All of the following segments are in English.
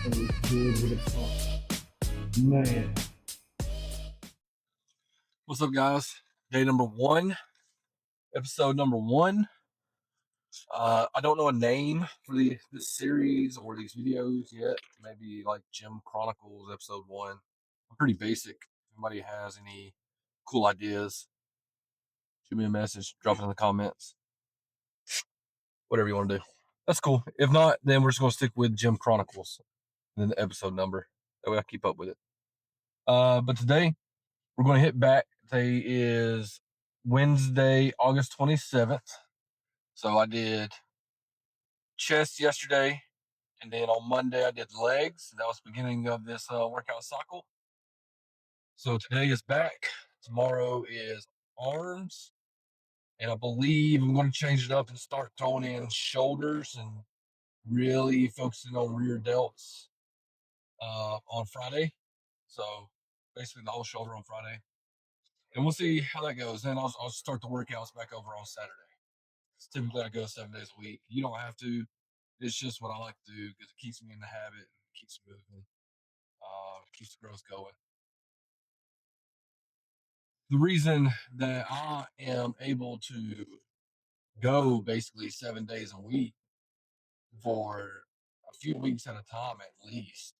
So it's good with a pump. Man. What's up, guys? Day number one, episode number one. I don't know a name for this series or these videos yet. Maybe like Gym Chronicles, episode one. I'm pretty basic. If anybody has any cool ideas, shoot me a message, drop it in the comments, whatever you want to do. That's cool. If not, then we're just going to stick with Gym Chronicles and then the episode number. That way I keep up with it. But today, we're going to hit back. Today is Wednesday, August 27th. So I did chest yesterday, and then on Monday I did legs. That was the beginning of this workout cycle. So today is back. Tomorrow is arms, and I believe I'm going to change it up and start throwing in shoulders and really focusing on rear delts on Friday. So basically the whole shoulder on Friday, and we'll see how that goes. Then I'll start the workouts back over on Saturday. Typically I go 7 days a week. You don't have to. It's just what I like to do because it keeps me in the habit and keeps moving, keeps the growth going. The reason that I am able to go basically 7 days a week for a few weeks at a time at least,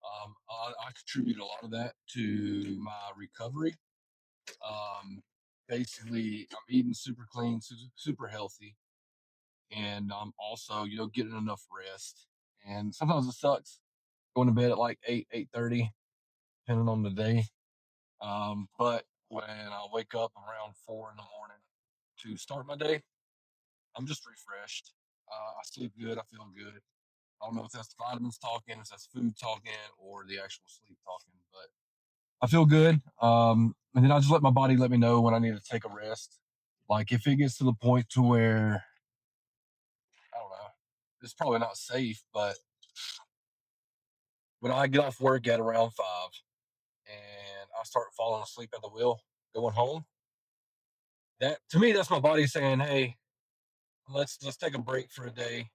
I contribute a lot of that to my recovery. Um, Basically, I'm eating super clean, super healthy, and I'm also, getting enough rest. And sometimes it sucks going to bed at like 8:30, depending on the day. But when I wake up around 4 in the morning to start my day, I'm just refreshed. I sleep good. I feel good. I don't know if that's the vitamins talking, if that's food talking, or the actual sleep talking, but I feel good. And then I just let my body let me know when I need to take a rest. Like if it gets to the point to where I don't know, it's probably not safe, but when I get off work at around 5 and I start falling asleep at the wheel going home, that to me that's my body saying, "Hey, let's take a break for a day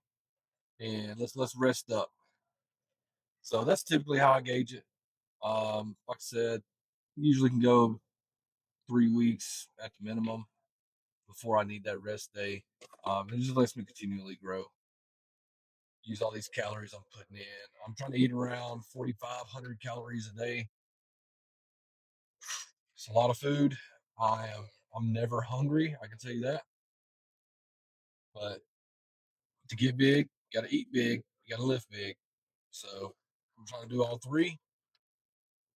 and let's rest up." So that's typically how I gauge it. Like I said, usually can go 3 weeks at the minimum before I need that rest day. It just lets me continually grow. Use all these calories I'm putting in. I'm trying to eat around 4,500 calories a day. It's a lot of food. I'm never hungry. I can tell you that. But to get big, you got to eat big. You got to lift big. So I'm trying to do all three,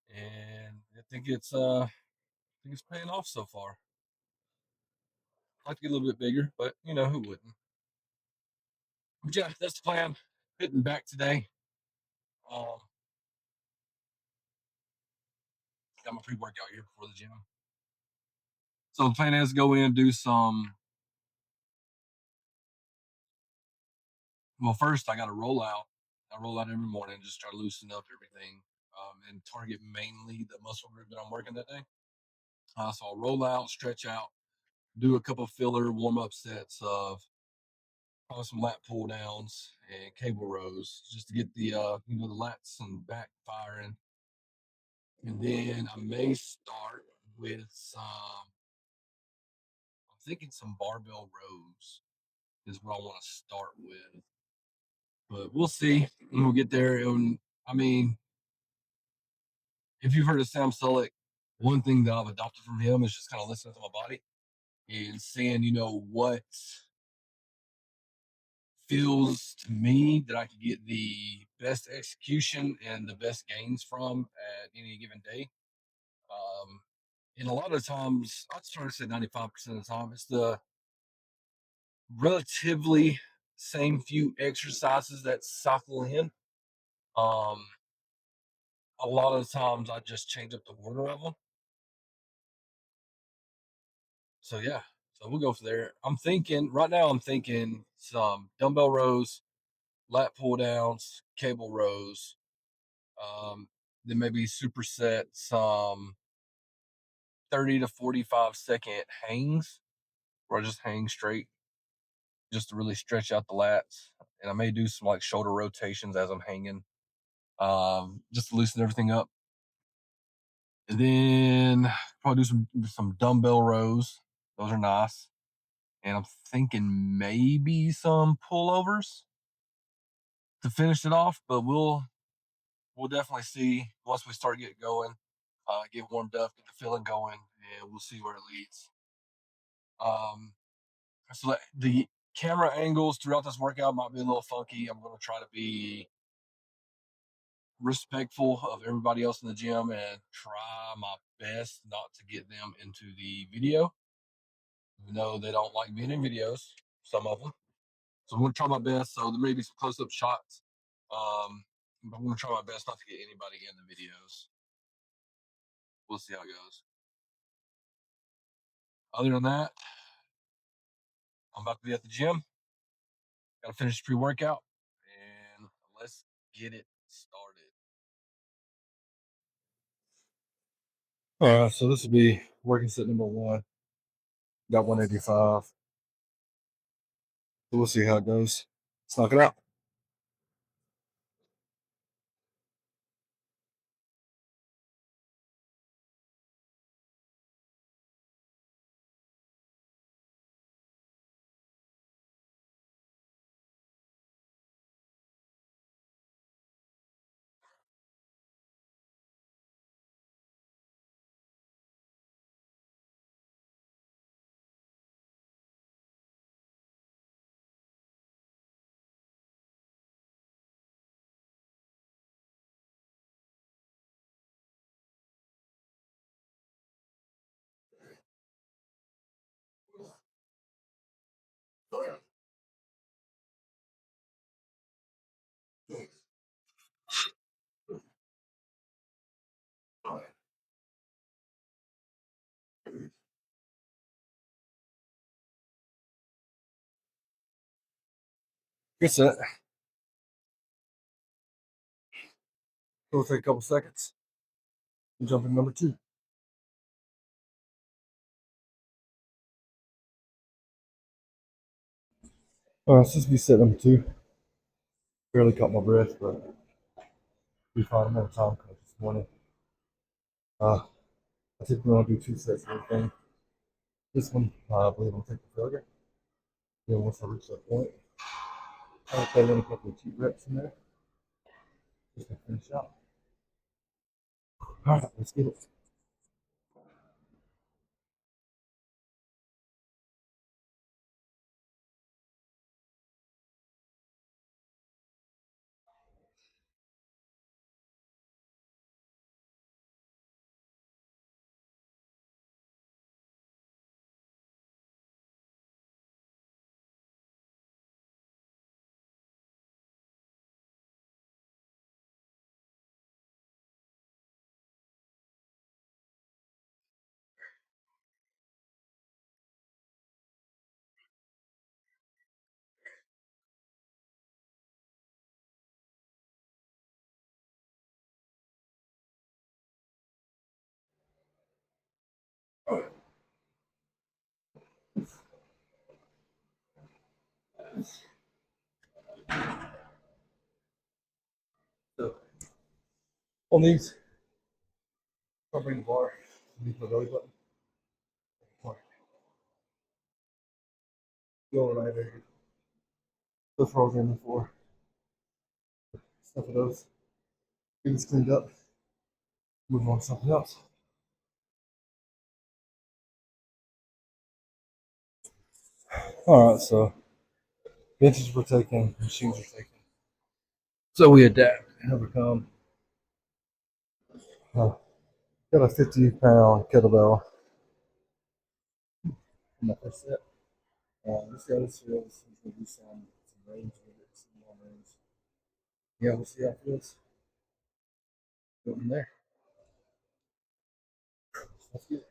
and I think it's paying off so far. I'd like to get a little bit bigger, but who wouldn't? But yeah, that's the plan. Hitting back today. Um, got my pre-workout here before the gym. So the plan is to go in and do some. Well, first I got to roll out. I roll out every morning, just try to loosen up everything, and target mainly the muscle group that I'm working that day. So I'll roll out, stretch out, do a couple filler warm up sets of probably some lat pull downs and cable rows just to get the lats and back firing. And then I may start with I'm thinking some barbell rows is what I want to start with. But we'll see when we get there. And I mean, if you've heard of Sam Sulek, one thing that I've adopted from him is just kind of listening to my body and seeing, what feels to me that I could get the best execution and the best gains from at any given day. Um, and a lot of times, I'd start to say 95% of the time, it's the relatively same few exercises that cycle in. Um, a lot of the times, I just change up the order of them. So yeah, so we'll go from there. I'm thinking right now. I'm thinking some dumbbell rows, lat pull downs, cable rows, um, then maybe superset some 30 to 45-second hangs where I just hang straight just to really stretch out the lats. And I may do some like shoulder rotations as I'm hanging. just to loosen everything up. And then probably do some dumbbell rows. Those are nice. And I'm thinking maybe some pullovers to finish it off, but we'll definitely see once we start getting going, get warmed up, get the feeling going, and we'll see where it leads. Um, so the camera angles throughout this workout might be a little funky. I'm going to try to be respectful of everybody else in the gym and try my best not to get them into the video. Even though they don't like being in videos, some of them. So I'm going to try my best. So there may be some close-up shots. But I'm going to try my best not to get anybody in the videos. We'll see how it goes. Other than that, I'm about to be at the gym. Got to finish pre-workout, and let's get it started. All right, so this will be working set number 1. Got 185. So we'll see how it goes. Let's knock it out. Good set. It'll take a couple seconds. Jump in number 2. All right, so this will be set number 2. Barely caught my breath, but we found another time cut this morning. I typically want to do 2 sets of everything. This one, I believe I'll take the failure. Then once I reach that point, I'll put in a couple of cheat reps in there just to finish out. All right, let's get it. So on these, I'll bring the bar underneath my belly button. Go right there. Those rolls in before. Stuff of those. Get this cleaned up. Move on to something else. All right, so benches were taken, machines were taken. So we adapt and overcome. Uh, got a 50-pound kettlebell in my first set. Let's see how this feels. He's going to do some range with it, some long range. Yeah, we'll see how it feels. Go from there. Let's get it.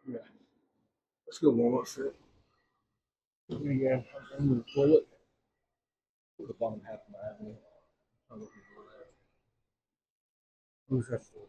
Yeah. Let's go warm up shit. Again, I'm in the toilet. The bottom half of my avenue. I'm looking for that. Who's that for?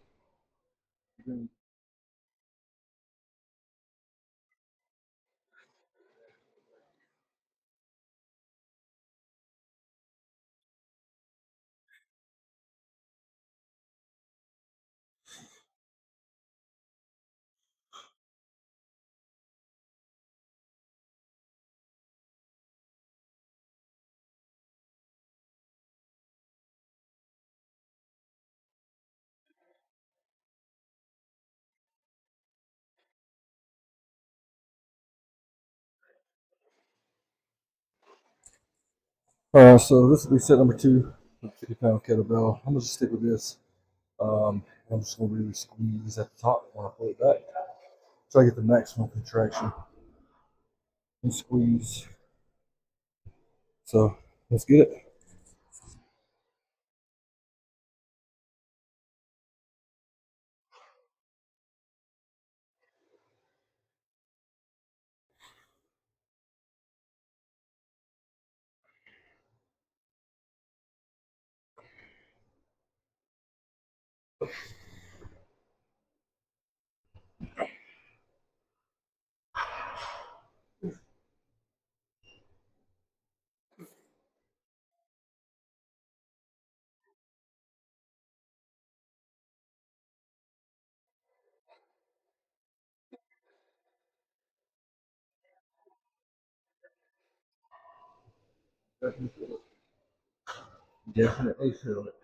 So this will be set number 2, 50-pound kettlebell. I'm gonna just stick with this. I'm just gonna really squeeze at the top when I pull it back. Try to get the maximum contraction and squeeze. So let's get it. Definitely feel it.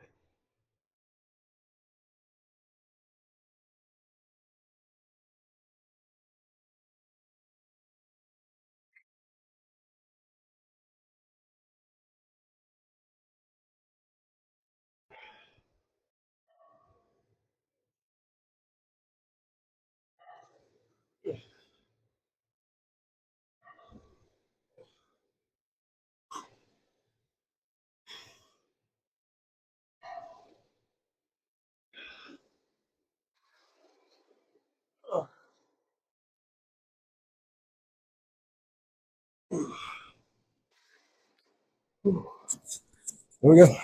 There we go.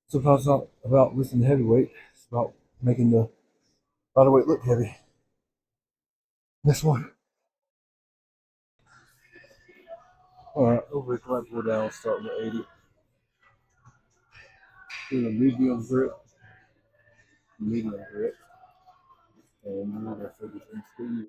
Sometimes it's not about lifting the heavy weight. It's about making the body weight look heavy. Next one. All right, over the flat pull down, starting with 80. Doing a medium grip, and I'm gonna focus on squeeze.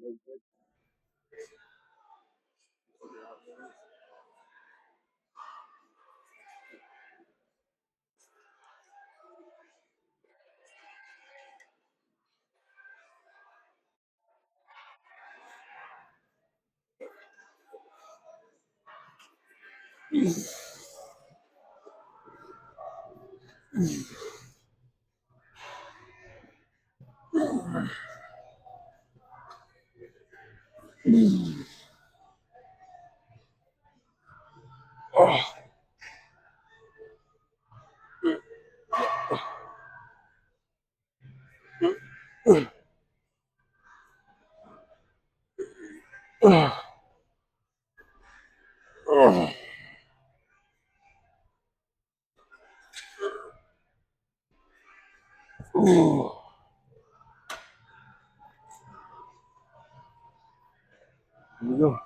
Here we go.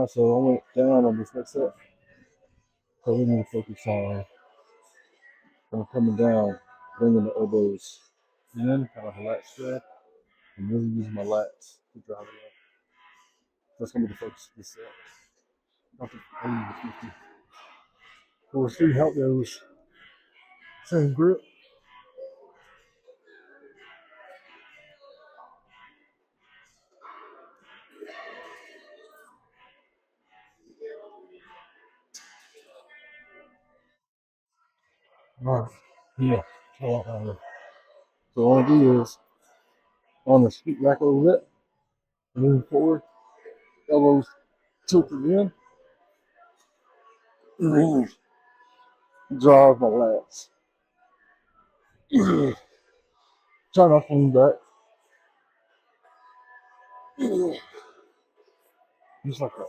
So I went down on this next set. So we're going to focus on kind of coming down, bringing the elbows in, kind of a lat spread, and really using my lats to drive it up. That's going to be the focus of this set. Not the 50. So we'll see how it goes. Same grip. All right. Yeah. So all I do is on the scoot back a little bit, move forward, elbows tilted in, and then drive my lats. Try not to lean back. Just like that.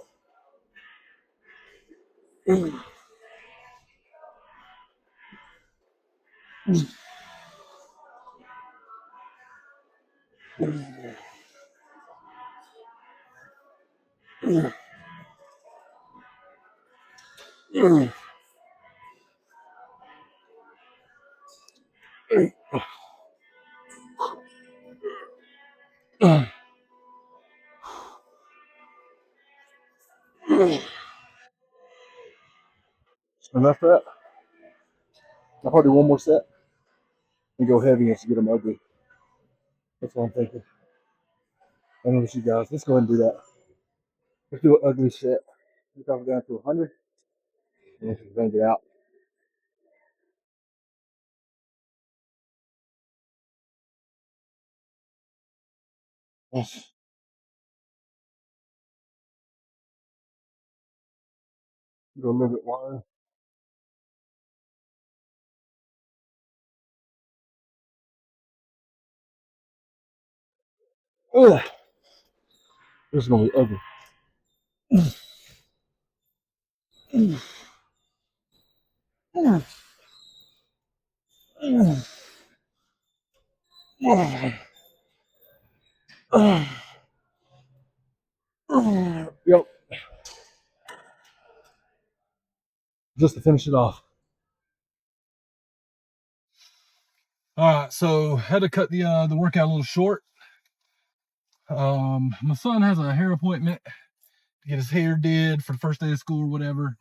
Enough of that. I'll probably do one more set and go heavy and get them ugly. That's what I'm thinking. I know what you guys. Let's go ahead and do that. Let's do an ugly set. We're talking down to 100. And let's bang it out. Yes. Go a little bit wider. Ugh. This is gonna be ugly. Yep. Just to finish it off. All right, so had to cut the workout a little short. My son has a hair appointment to get his hair did for the first day of school or whatever.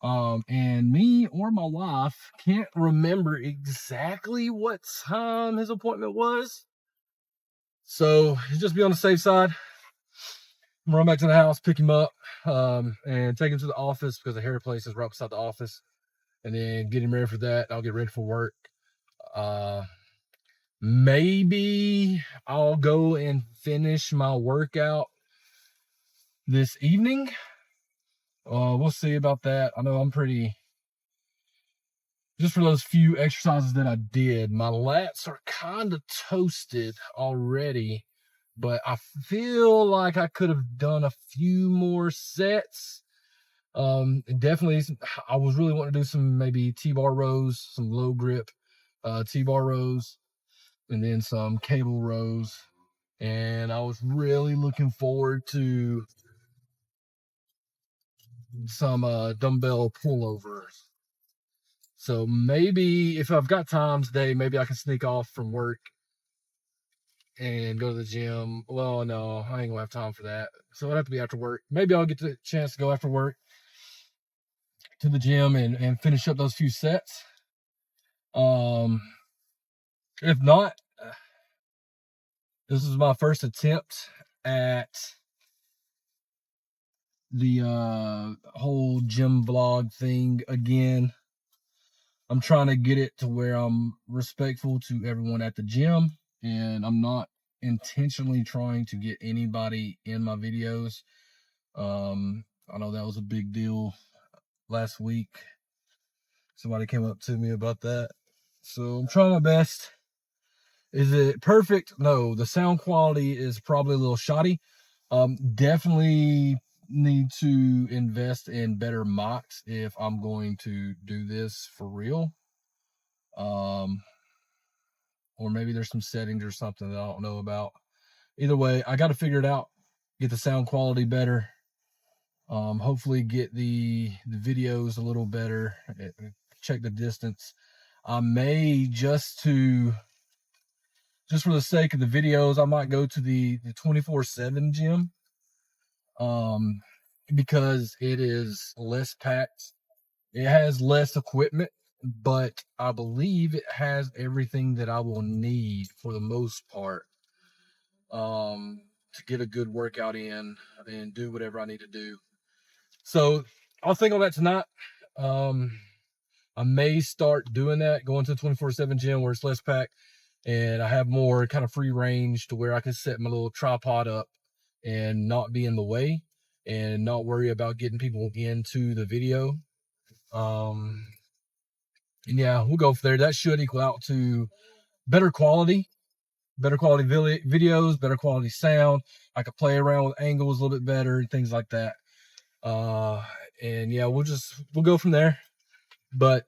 And me or my wife can't remember exactly what time his appointment was. So just be on the safe side. I'm run back to the house, pick him up, and take him to the office because the hair place is right beside the office. And then get him ready for that. I'll get ready for work. Maybe I'll go and finish my workout this evening. We'll see about that. I know I'm pretty, just for those few exercises that I did, my lats are kind of toasted already, but I feel like I could have done a few more sets. Definitely, I was really wanting to do some maybe T-bar rows, some low grip T-bar rows, and then some cable rows. And I was really looking forward to some dumbbell pullovers. So maybe if I've got time today, maybe I can sneak off from work and go to the gym. Well, no, I ain't gonna have time for that. So it'll have to be after work. Maybe I'll get the chance to go after work to the gym and finish up those few sets. If not, this is my first attempt at the whole gym vlog thing again. I'm trying to get it to where I'm respectful to everyone at the gym, and I'm not intentionally trying to get anybody in my videos. I know that was a big deal last week. Somebody came up to me about that. So I'm trying my best. Is it perfect? No, the sound quality is probably a little shoddy. Definitely need to invest in better mics if I'm going to do this for real. Or maybe there's some settings or something that I don't know about. Either way, I got to figure it out, get the sound quality better. Hopefully get the videos a little better, check the distance. I may just for the sake of the videos, I might go to the 24/7 gym, because it is less packed. It has less equipment, but I believe it has everything that I will need for the most part, to get a good workout in and do whatever I need to do. So I'll think on that tonight. I may start doing that, going to the 24/7 gym where it's less packed and I have more kind of free range to where I can set my little tripod up and not be in the way and not worry about getting people into the video. And yeah, we'll go for there. That should equal out to better quality, better quality videos, better quality sound. I could play around with angles a little bit better and things like that. And yeah, we'll go from there. But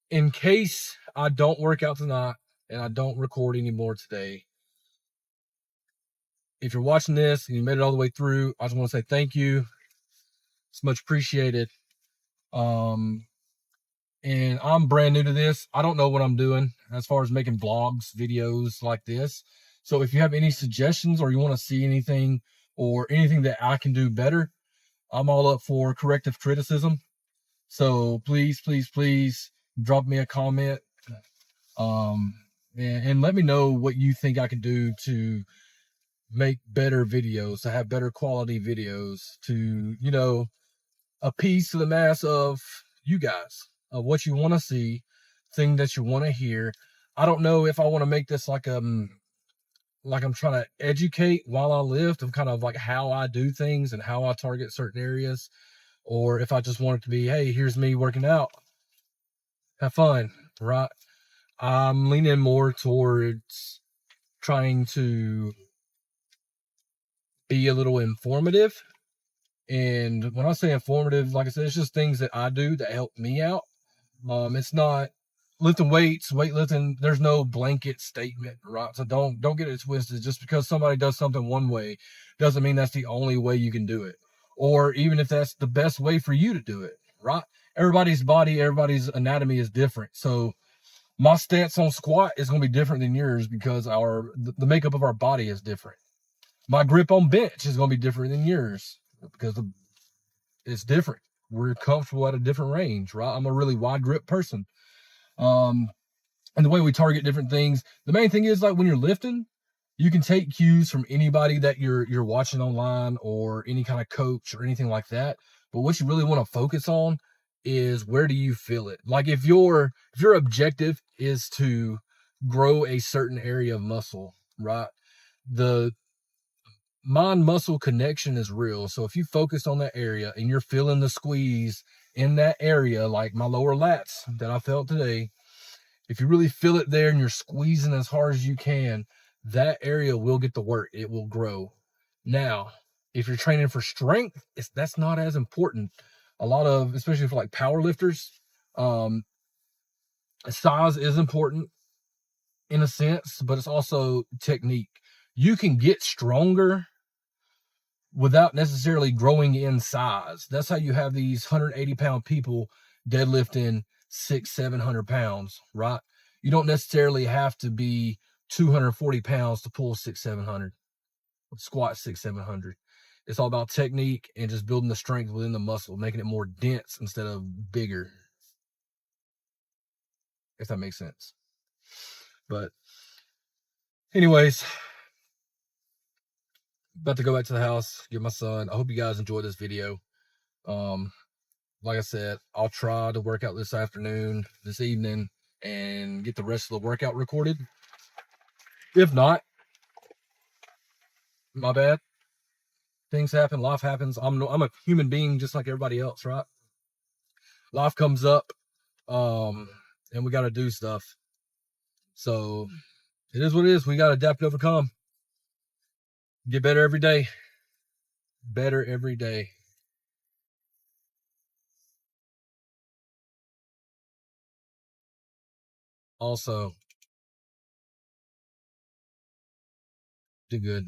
in case I don't work out tonight and I don't record anymore today, if you're watching this and you made it all the way through, I just want to say thank you. It's much appreciated. And I'm brand new to this. I don't know what I'm doing as far as making vlogs, videos like this. So if you have any suggestions or you want to see anything or anything that I can do better, I'm all up for corrective criticism. So please, please, please drop me a comment. And let me know what you think I can do to make better videos, to have better quality videos, to, appease to the mass of you guys, of what you want to see, thing that you want to hear. I don't know if I want to make this like I'm trying to educate while I live, of kind of like how I do things and how I target certain areas, or if I just want it to be, hey, here's me working out, have fun, right? I'm leaning more towards trying to be a little informative. And when I say informative, like I said, it's just things that I do that help me out. It's not lifting weights, weightlifting. There's no blanket statement, right? So don't get it twisted. Just because somebody does something one way doesn't mean that's the only way you can do it, or even if that's the best way for you to do it, right? Everybody's body, everybody's anatomy is different. So my stance on squat is going to be different than yours because the makeup of our body is different. My grip on bench is going to be different than yours because it's different. We're comfortable at a different range, right? I'm a really wide grip person. And the way we target different things, the main thing is like when you're lifting, you can take cues from anybody that you're watching online or any kind of coach or anything like that. But what you really want to focus on is where do you feel it? Like if your objective is to grow a certain area of muscle, right? The mind muscle connection is real. So if you focus on that area and you're feeling the squeeze in that area, like my lower lats that I felt today, if you really feel it there and you're squeezing as hard as you can, that area will get the work. It will grow. Now, if you're training for strength, that's not as important. A lot of, especially for like power lifters, size is important in a sense, but it's also technique. You can get stronger without necessarily growing in size. That's how you have these 180-pound people deadlifting 600-700 pounds, right? You don't necessarily have to be 240 pounds to pull 600-700, squat 600-700. It's all about technique and just building the strength within the muscle, making it more dense instead of bigger, if that makes sense. But anyways, about to go back to the house, get my son. I hope you guys enjoyed this video. Like I said, I'll try to work out this afternoon, this evening, and get the rest of the workout recorded. If not, my bad. Things happen, life happens. I'm a human being just like everybody else, right? Life comes up, and we got to do stuff. So it is what it is. We got to adapt and overcome. Get better every day. Better every day. Also, do good.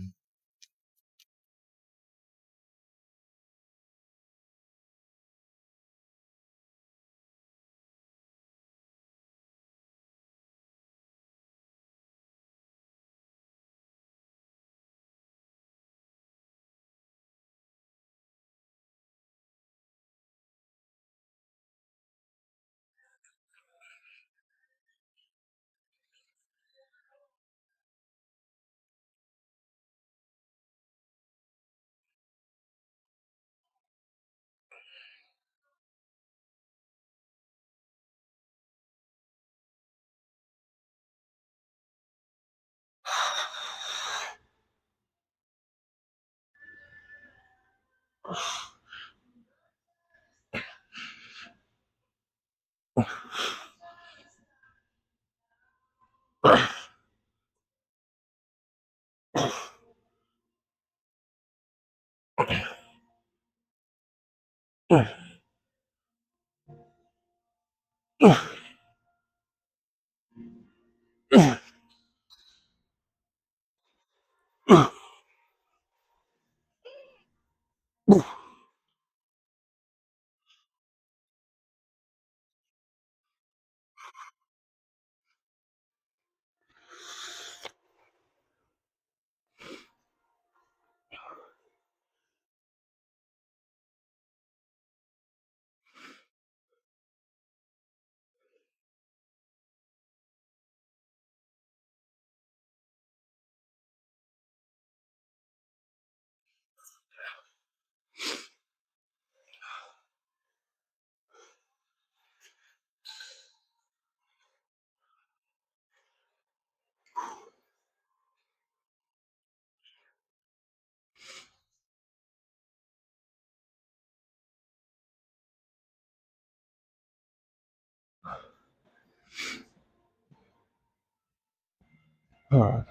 All right.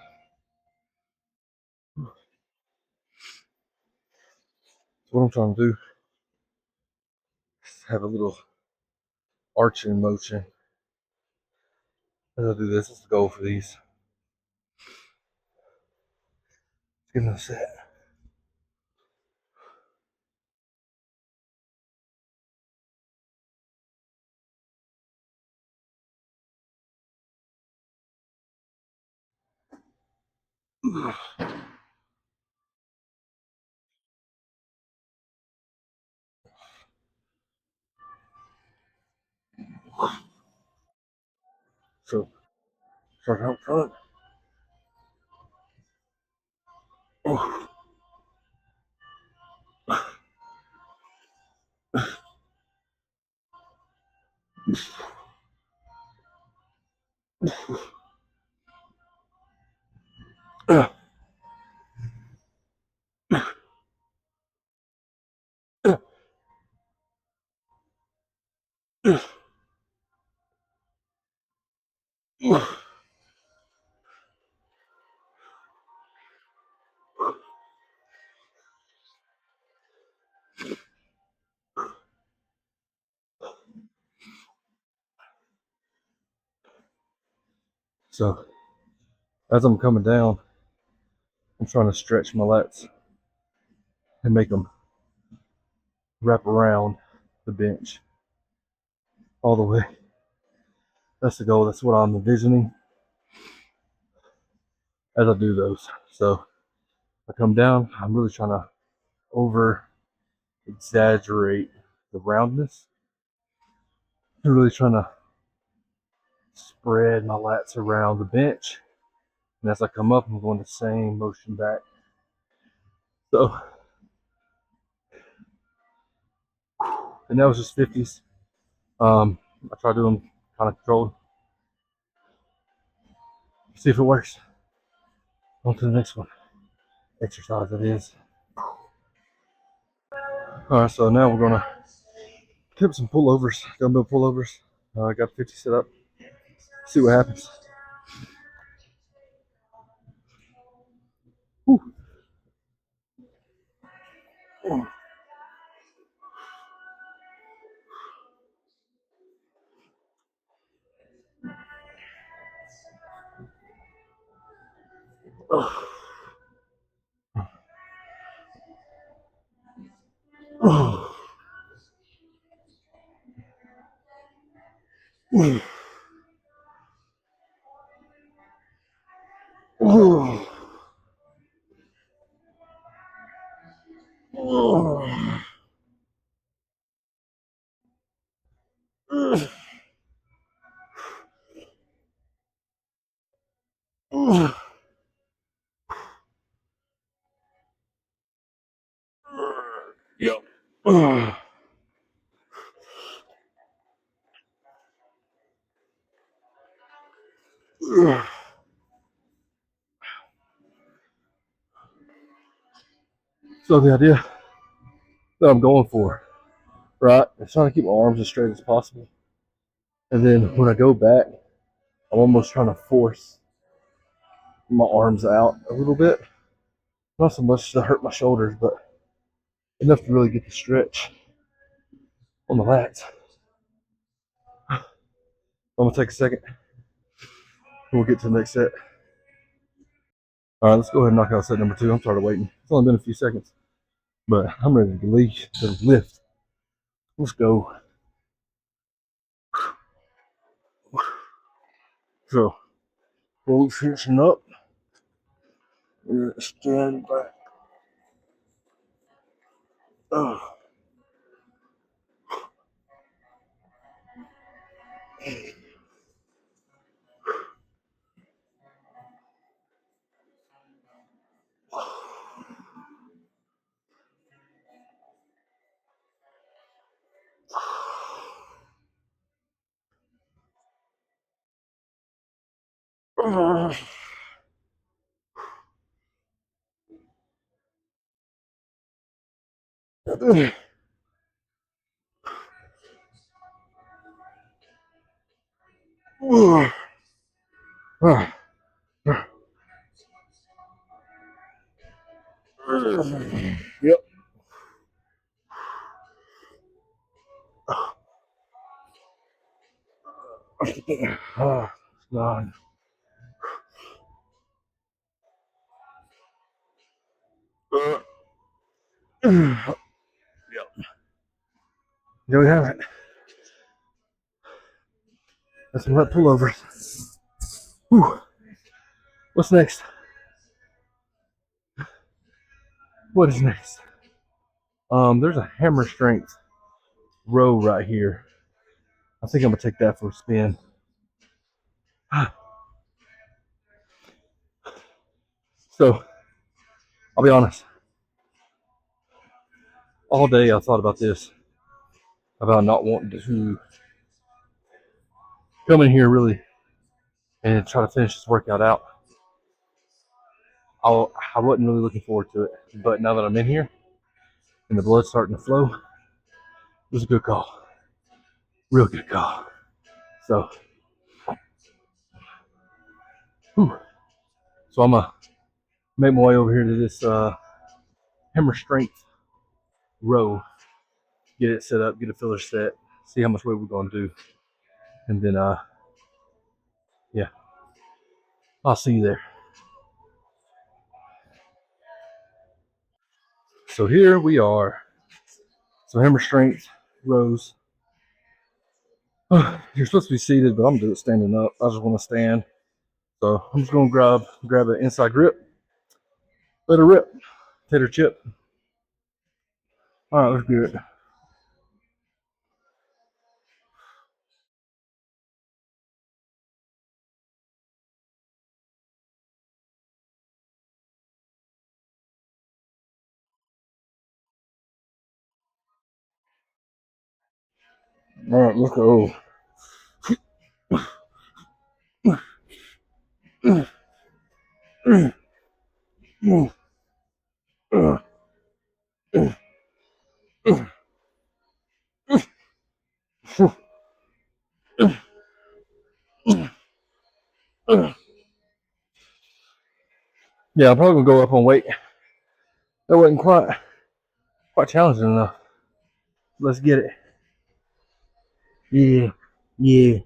So what I'm trying to do is have a little arching motion as I do this. That's the goal for these. Give them a set. So start out front. So as I'm coming down, I'm trying to stretch my lats and make them wrap around the bench all the way. That's the goal. That's what I'm envisioning as I do those. So I come down, I'm really trying to over exaggerate the roundness. I'm really trying to spread my lats around the bench. And as I come up, I'm going the same motion back. So, and that was just 50s. I try doing kind of controlled. See if it works. On to the next one. Exercise it is. All right, so now we're gonna attempt some pullovers, dumbbell pullovers. I got 50 set up. See what happens. Whew. Yep. So the idea that I'm going for, right, is trying to keep my arms as straight as possible. And then when I go back, I'm almost trying to force my arms out a little bit. Not so much to hurt my shoulders, but enough to really get the stretch on the lats. I'm gonna take a second. We'll get to the next set. All right, let's go ahead and knock out set number 2. I'm tired of waiting. It's only been a few seconds, but I'm ready to lift. Let's go. So, both hitching up. Stand back. Oh. Yep. Nine. Yep. There we have it. That's some lat pullovers. Whew. What's next? What is next? There's a hammer strength row right here. I think I'm gonna take that for a spin. So, I'll be honest. All day I thought about this, about not wanting to come in here really and try to finish this workout out. I wasn't really looking forward to it, but now that I'm in here and the blood's starting to flow, it was a good call. Real good call. So, whew. So I'm gonna make my way over here to this hammer strength row, get it set up, get a filler set, see how much weight we're gonna do, and then yeah, I'll see you there. So here we are. So hammer strength rows. You're supposed to be seated, but I'm doing it standing up. I just want to stand. So I'm just gonna grab an inside grip, let her rip, tater chip. All right, let's do it. All right, let's go. Yeah, I'm probably gonna go up on weight. That wasn't quite challenging enough. Let's get it. Yeah, yeah.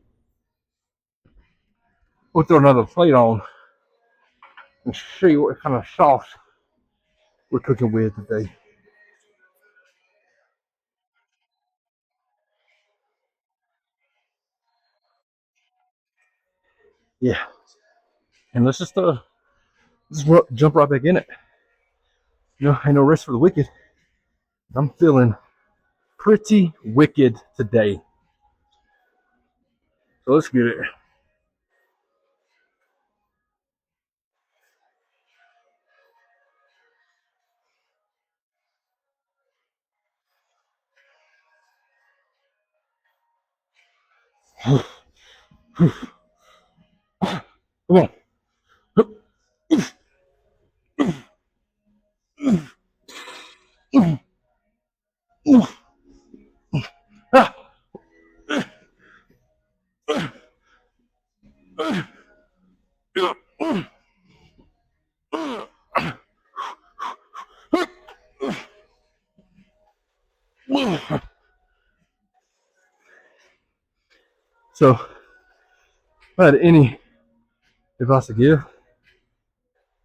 We'll throw another plate on and see what kind of sauce we're cooking with today. Yeah, and let's just jump right back in it. You know, ain't no rest for the wicked. I'm feeling pretty wicked today. So let's get it. Come on. So, if I had any advice to give,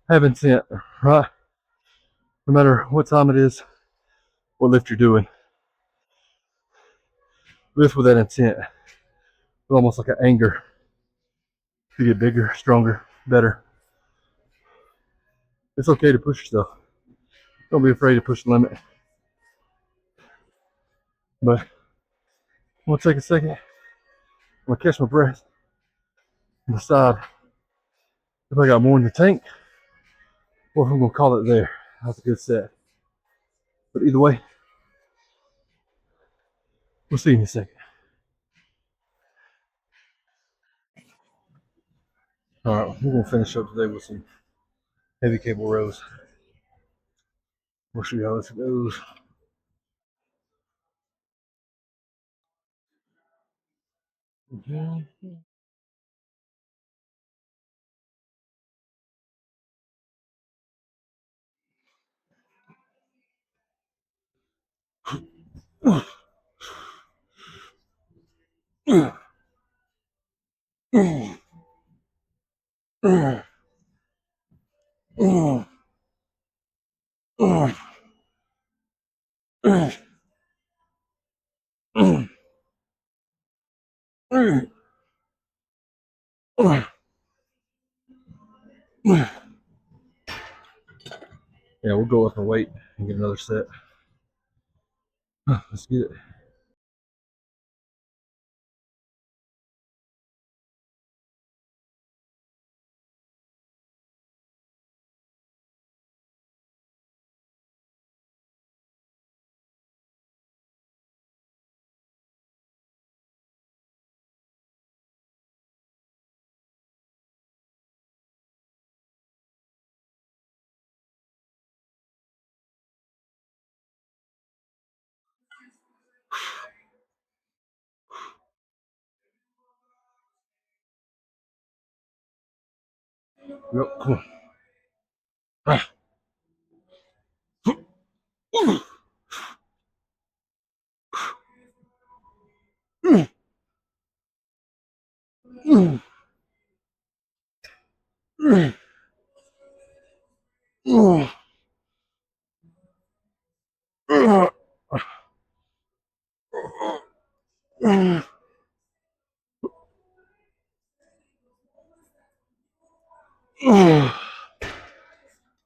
have intent, right? No matter what time it is, what lift you're doing, lift with that intent, with almost like an anger to get bigger, stronger, better. It's okay to push yourself. Don't be afraid to push the limit. But I'm gonna take a second. I'm gonna catch my breath and decide if I got more in the tank or if I'm gonna call it there. That's a good set. But either way, we'll see you in a second. All right, we're gonna finish up today with some heavy cable rows. We'll show you how this goes. Yeah, we'll go up and wait and get another set. Let's get it. Yep, come on.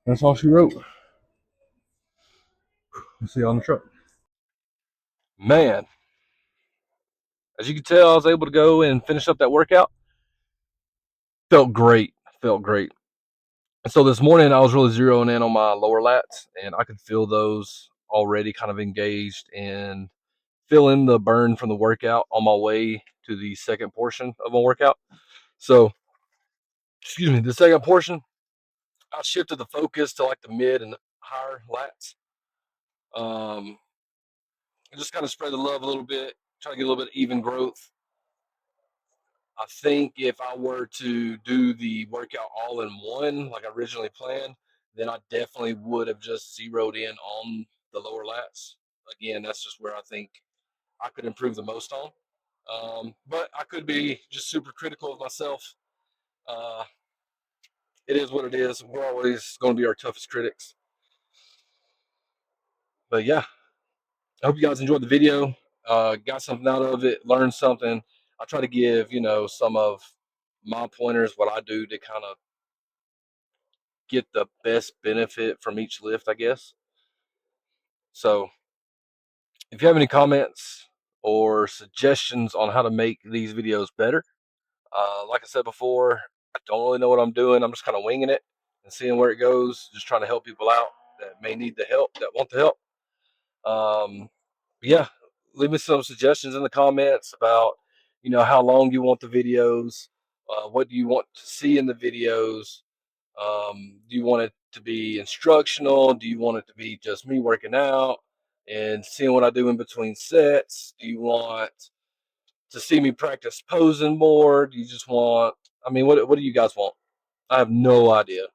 That's all she wrote. We'll see you on the truck. Man, as you can tell, I was able to go and finish up that workout. Felt great. Felt great. So this morning I was really zeroing in on my lower lats, and I could feel those already kind of engaged and feeling the burn from the workout on my way to the second portion of my workout. So, excuse me, the second portion, I shifted the focus to like the mid and higher lats. Just kind of spread the love a little bit, try to get a little bit of even growth. I think if I were to do the workout all in one, like I originally planned, then I definitely would have just zeroed in on the lower lats. Again, that's just where I think I could improve the most on. But I could be just super critical of myself. Uh, it is what it is. We're always going to be our toughest critics. But yeah, I hope you guys enjoyed the video. Got something out of it, learned something. I try to give, some of my pointers, what I do to kind of get the best benefit from each lift, I guess. So if you have any comments or suggestions on how to make these videos better, like I said before, I don't really know what I'm doing. I'm just kind of winging it and seeing where it goes, just trying to help people out that may need the help, that want the help. Yeah, leave me some suggestions in the comments about, how long you want the videos, what do you want to see in the videos. Do you want it to be instructional? Do you want it to be just me working out and seeing what I do in between sets? Do you want to see me practice posing more? Do you just want, what do you guys want? I have no idea.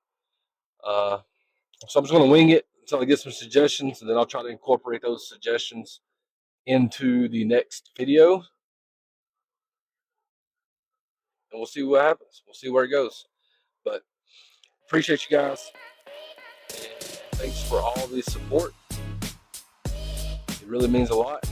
Uh, so I'm just going to wing it until I get some suggestions, and then I'll try to incorporate those suggestions into the next video, and we'll see what happens. We'll see where it goes. But appreciate you guys. And thanks for all the support. It really means a lot.